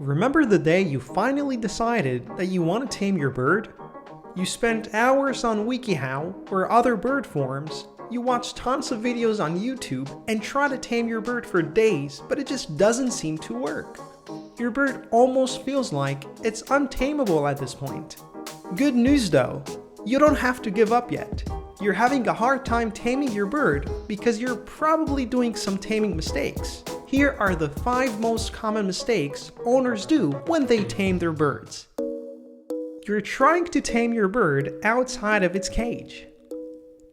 Remember the day you finally decided that you want to tame your bird? You spent hours on WikiHow or other bird forums, you watched tons of videos on YouTube and try to tame your bird for days, but it just doesn't seem to work. Your bird almost feels like it's untamable at this point. Good news though, you don't have to give up yet. You're having a hard time taming your bird because you're probably doing some taming mistakes. Here are the 5 most common mistakes owners do when they tame their birds. You're trying to tame your bird outside of its cage.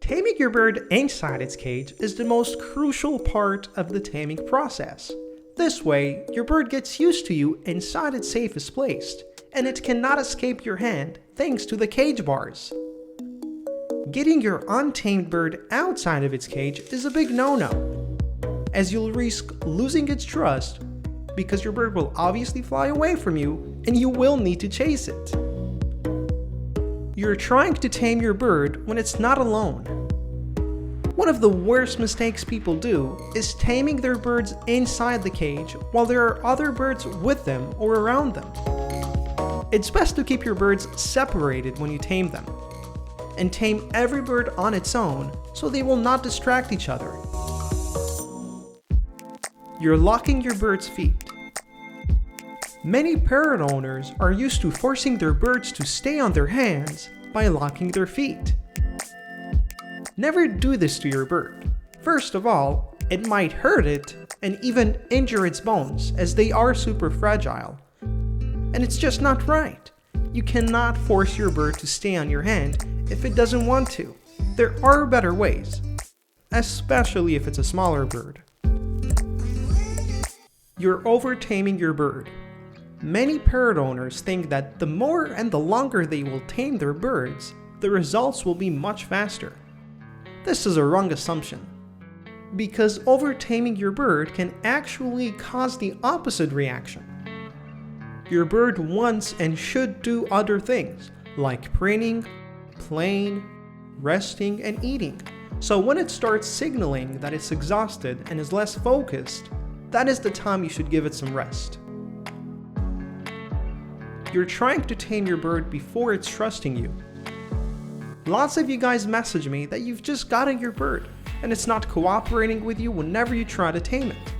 Taming your bird inside its cage is the most crucial part of the taming process. This way, your bird gets used to you inside its safest place, and it cannot escape your hand thanks to the cage bars. Getting your untamed bird outside of its cage is a big no-no, as you'll risk losing its trust because your bird will obviously fly away from you and you will need to chase it. You're trying to tame your bird when it's not alone. One of the worst mistakes people do is taming their birds inside the cage while there are other birds with them or around them. It's best to keep your birds separated when you tame them, and tame every bird on its own so they will not distract each other. You're locking your bird's feet. Many parrot owners are used to forcing their birds to stay on their hands by locking their feet. Never do this to your bird. First of all, it might hurt it and even injure its bones as they are super fragile. And it's just not right. You cannot force your bird to stay on your hand if it doesn't want to. There are better ways, especially if it's a smaller bird. You're over-taming your bird. Many parrot owners think that the more and the longer they will tame their birds, the results will be much faster. This is a wrong assumption, because over-taming your bird can actually cause the opposite reaction. Your bird wants and should do other things, like preening, playing, resting, and eating. So when it starts signaling that it's exhausted and is less focused, that is the time you should give it some rest. You're trying to tame your bird before it's trusting you. Lots of you guys message me that you've just gotten your bird and it's not cooperating with you whenever you try to tame it.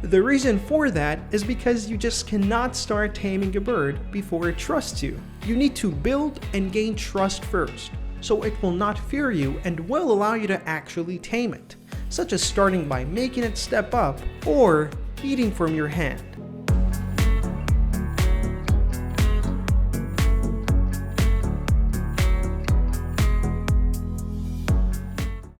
The reason for that is because you just cannot start taming a bird before it trusts you. You need to build and gain trust first, so it will not fear you and will allow you to actually tame it, such as starting by making it step up or eating from your hand.